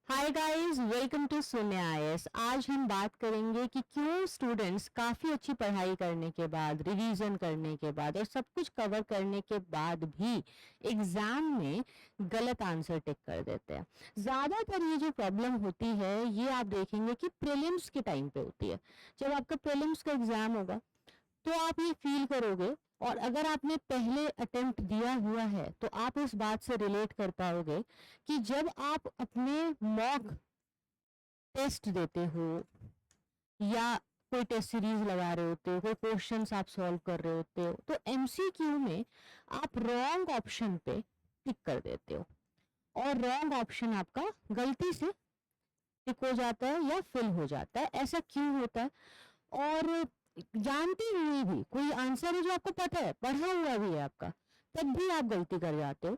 Hi guys, welcome to शून्य IAS. आज हम बात करेंगे कि क्यों स्टूडेंट्स काफ़ी अच्छी पढ़ाई करने के बाद, रिवीजन करने के बाद और सब कुछ कवर करने के बाद भी एग्जाम में गलत आंसर टिक कर देते हैं। ज़्यादातर ये जो प्रॉब्लम होती है ये आप देखेंगे कि प्रीलिम्स के टाइम पे होती है। जब आपका प्रीलिम्स का एग्जाम होगा तो आप ये फील करोगे, और अगर आपने पहले अटेम्प्ट दिया हुआ है तो आप इस बात से रिलेट कर पाओगे कि जब आप अपने मॉक टेस्ट देते हो या कोई टेस्ट सीरीज लगा रहे होते हो, कोई क्वेश्चंस आप सॉल्व कर रहे होते हो, तो एमसीक्यू में आप रॉन्ग ऑप्शन पे टिक कर देते हो और रॉन्ग ऑप्शन आपका गलती से टिक हो जाता है या फिल हो जाता है। ऐसा क्यों होता है? और जानते हुए भी कोई आंसर है जो आपको पता है, पढ़ा हुआ भी है आपका, तब भी आप गलती कर जाते हो।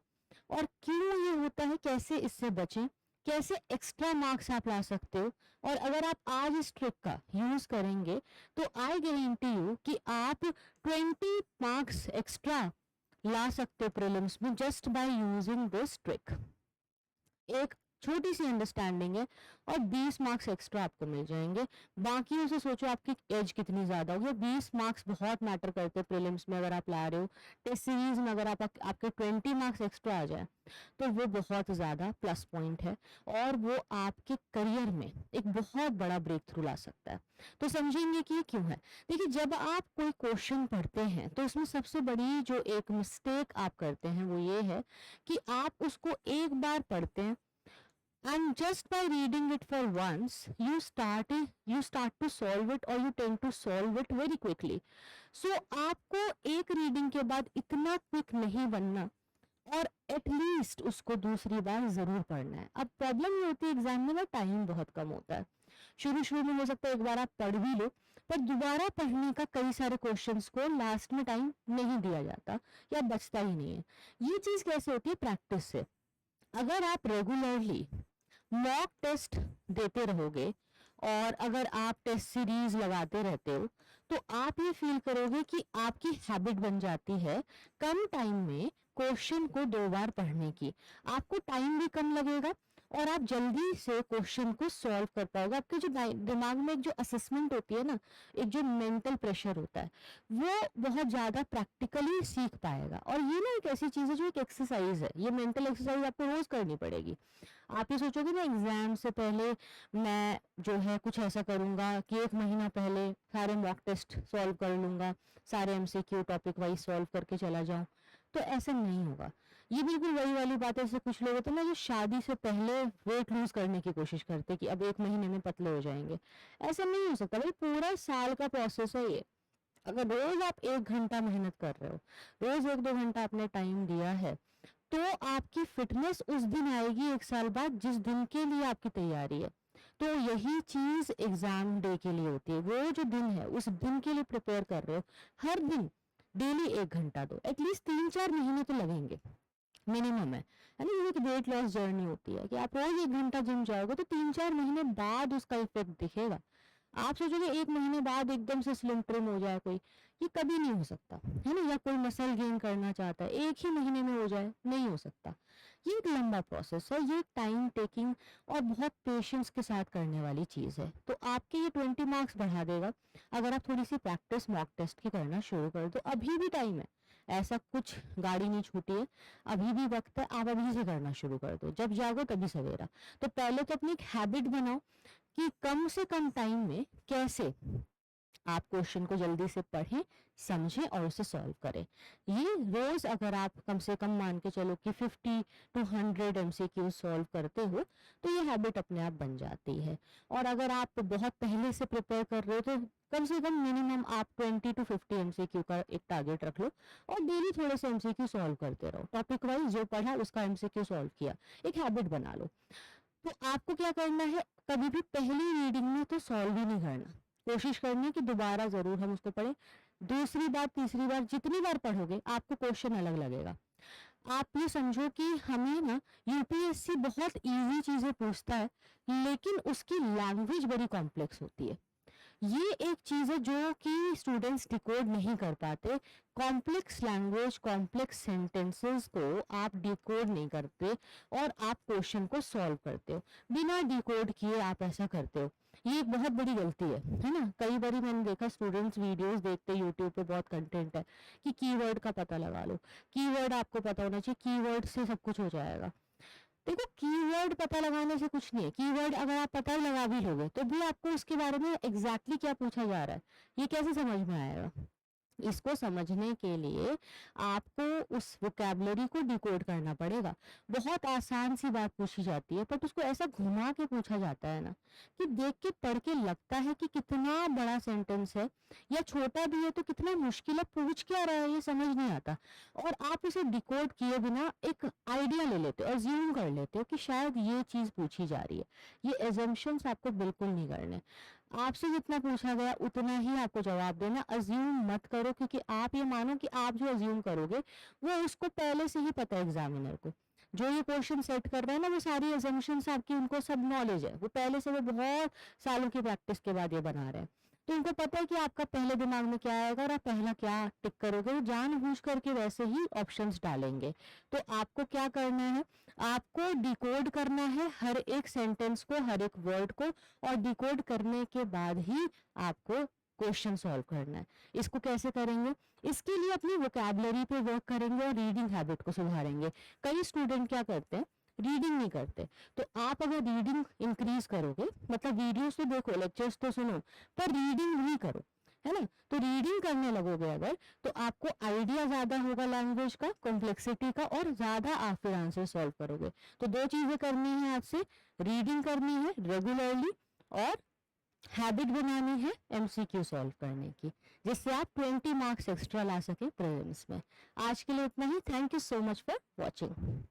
और क्यों ये होता है, कैसे इससे बचें, कैसे एक्स्ट्रा मार्क्स आप ला सकते हो, और अगर आप आज इस ट्रिक का यूज करेंगे तो आई गारंटी यू कि आप 20 मार्क्स एक्स्ट्रा ला सकते हो प्रीलिम्स में just by using this trick. एक छोटी सी अंडरस्टैंडिंग है और 20 मार्क्स एक्स्ट्रा आपको मिल जाएंगे। बाकी उसे सोचो आपकी एज कितनी ज्यादा होगी। 20 मार्क्स बहुत मैटर करते हैं प्रीलिम्स में। अगर आप ला रहे हो टेस्ट सीरीज में, अगर आपके 20 मार्क्स एक्स्ट्रा आ जाए तो वो बहुत ज्यादा प्लस पॉइंट है और वो आपके करियर में एक बहुत बड़ा ब्रेक थ्रू ला सकता है। तो समझेंगे कि ये क्यों है। देखिए, जब आप कोई क्वेश्चन पढ़ते हैं तो उसमें सबसे बड़ी जो एक मिस्टेक आप करते हैं वो ये है कि आप उसको एक बार पढ़ते हैं and just by reading it for once you start to solve it, or you tend to solve it very quickly. So आपको एक रीडिंग के बाद इतना क्विक नहीं बनना और एटलीस्ट उसको दूसरी बार जरूर पढ़ना है। अब प्रॉब्लम ये होती है एग्जाम में ना, टाइम बहुत कम होता है। शुरू शुरू में हो सकता है एक बार आप पढ़ भी लो, पर दोबारा पढ़ने का कई सारे क्वेश्चंस को लास्ट में टाइम नहीं दिया जाता या बचता ही नहीं है। ये चीज कैसे होती है? प्रैक्टिस से। अगर आप रेगुलरली मॉक टेस्ट देते रहोगे और अगर आप टेस्ट सीरीज लगाते रहते हो तो आप ये फील करोगे कि आपकी हैबिट बन जाती है कम टाइम में क्वेश्चन को 2 बार पढ़ने की। आपको टाइम भी कम लगेगा और आप जल्दी से क्वेश्चन को सॉल्व कर पाओगे। आपके जो दिमाग में एक जो असेसमेंट होती है ना, एक जो मेंटल प्रेशर होता है, वो बहुत ज्यादा प्रैक्टिकली सीख पाएगा। और ये ना एक ऐसी चीज है जो एक एक्सरसाइज है, ये मेंटल एक्सरसाइज आपको रोज करनी पड़ेगी। आप ये सोचोगे ना एग्जाम से पहले मैं जो है कुछ ऐसा करूंगा कि 1 महीना पहले सारे मॉक टेस्ट सॉल्व कर लूंगा, सारे एमसीक्यू टॉपिक वाइज सॉल्व करके चला जाऊं, तो ऐसा नहीं होगा। ये बिल्कुल वही वाली बात है जैसे कुछ लोग होते हैं ना जो शादी से पहले वेट लूज करने की कोशिश करते कि अब 1 महीने में पतले हो जाएंगे। ऐसा नहीं हो सकता भाई, पूरा साल का प्रोसेस है ये। अगर रोज आप 1 घंटा मेहनत कर रहे हो, रोज 1-2 घंटा आपने टाइम दिया है, तो आपकी फिटनेस उस दिन आएगी 1 साल बाद जिस दिन के लिए आपकी तैयारी है। तो यही चीज एग्जाम डे के लिए होती है। वो जो दिन है उस दिन के लिए प्रिपेयर कर रहे हो, हर दिन डेली 1 घंटा दो, एटलीस्ट 3-4 महीने तो लगेंगे मिनिमम है ना। ये एक वेट लॉस जर्नी होती है कि आप रोज 1 घंटा जिम जाओगे तो 3-4 महीने बाद उसका इफेक्ट दिखेगा। आप सोचोगे 1 महीने बाद एकदम से स्लिम ट्रिम हो जाए कोई, ये कभी नहीं हो सकता है ना। या कोई मसल गेन करना चाहता है 1 ही महीने में हो जाए, नहीं हो सकता। ये एक लंबा प्रोसेस है, ये टाइम टेकिंग और बहुत पेशेंस के साथ करने वाली चीज है। तो आपके ये 20 मार्क्स बढ़ा देगा अगर आप थोड़ी सी प्रैक्टिस मॉक टेस्ट की करना शुरू कर दो। अभी भी टाइम है, ऐसा कुछ गाड़ी नहीं छूटी है, अभी भी वक्त है। आप अभी से करना शुरू कर दो, जब जागो तभी सवेरा। तो पहले तो अपनी एक हैबिट बनाओ कि कम से कम टाइम में कैसे आप क्वेश्चन को जल्दी से पढ़ें, समझें और उसे सॉल्व करें। ये रोज अगर आप कम से कम मान के चलो कि 50-100 एमसीक्यू सॉल्व करते हो तो ये हैबिट अपने आप बन जाती है। और अगर आप बहुत पहले से प्रिपेयर कर रहे हो तो कम से कम मिनिमम आप 20-50 एमसीक्यू का एक टारगेट रख लो और डेली थोड़े से एमसीक्यू सॉल्व करते रहो। टॉपिक वाइज जो पढ़ा उसका एमसीक्यू सॉल्व किया, एक हैबिट बना लो। तो आपको क्या करना है, कभी भी पहली रीडिंग में तो सॉल्व ही नहीं करना, कोशिश करनी है कि दोबारा जरूर हम उसको पढ़ें। दूसरी बार, तीसरी बार, जितनी बार पढ़ोगे आपको क्वेश्चन अलग लगेगा। आप ये समझो कि हमें ना यूपीएससी बहुत इजी चीजें पूछता है लेकिन उसकी लैंग्वेज बड़ी कॉम्प्लेक्स होती है। ये एक चीज़ है जो कि स्टूडेंट्स डिकोड नहीं कर पाते। कॉम्प्लेक्स लैंग्वेज, कॉम्प्लेक्स सेंटेंसेस को आप डिकोड नहीं करते और आप क्वेश्चन को सॉल्व करते हो। बिना डिकोड किए आप ऐसा करते हो, ये एक बहुत बड़ी गलती है ना। कई बार मैंने देखा स्टूडेंट्स वीडियोस देखते, यूट्यूब पे बहुत कंटेंट है कि कीवर्ड का पता लगा लो, कीवर्ड आपको पता होना चाहिए, कीवर्ड से सब कुछ हो जाएगा। देखो, कीवर्ड पता लगाने से कुछ नहीं है। कीवर्ड अगर आप पता लगा भी लोगे तो भी आपको उसके बारे में एग्जैक्टली क्या पूछा जा रहा है ये कैसे समझ में आएगा। इसको समझने के लिए आपको उस वोकैबुलरी को डिकोड करना पड़ेगा। बहुत आसान सी बात पूछी जाती है बट उसको ऐसा घुमा के पूछा जाता है ना कि देख के पढ़ के लगता है कि कितना बड़ा सेंटेंस है, या छोटा भी है तो कितना मुश्किल है, पूछ क्या रहा है ये समझ नहीं आता। और आप इसे डिकोड किए बिना एक आइडिया ले लेते हो, अज्यूम कर लेते हो कि शायद ये चीज पूछी जा रही है। ये एजम्पशंस आपको बिल्कुल नहीं करने। आपसे जितना पूछा गया उतना ही आपको जवाब देना। अज्यूम मत करो, क्योंकि आप ये मानो कि आप जो अज्यूम करोगे वो उसको पहले से ही पता है एग्जामिनर को। जो ये क्वेश्चन सेट कर रहा है ना, वो सारी अजम्पशंस आपकी, उनको सब नॉलेज है, वो पहले से, वो बहुत सालों की प्रैक्टिस के बाद ये बना रहे हैं। तो उनको पता है कि आपका पहले दिमाग में क्या आएगा और आप पहला क्या टिक करोगे। वो जानबूझ करके वैसे ही ऑप्शंस डालेंगे। तो आपको क्या करना है, आपको डिकोड करना है हर एक सेंटेंस को, हर एक वर्ड को, और डिकोड करने के बाद ही आपको क्वेश्चन सॉल्व करना है। इसको कैसे करेंगे, इसके लिए अपनी वोकैबुलरी पे वर्क करेंगे और रीडिंग हैबिट को सुधारेंगे। कई स्टूडेंट क्या करते हैं, रीडिंग नहीं करते। तो आप अगर रीडिंग इंक्रीज करोगे, मतलब वीडियोस तो देखो, लेक्चर्स तो सुनो, पर रीडिंग भी करो, है ना। तो रीडिंग करने लगोगे अगर, तो आपको आइडिया ज्यादा होगा लैंग्वेज का, कॉम्प्लेक्सिटी का, और ज्यादा आप फिर आंसर सॉल्व करोगे। तो दो चीजें करनी है आपसे, रीडिंग करनी है रेगुलरली और हैबिट बनानी है एमसीक्यू सॉल्व करने की, जिससे आप 20 मार्क्स एक्स्ट्रा ला सके प्रीलिम्स में। आज के लिए इतना ही। Thank you so much for watching.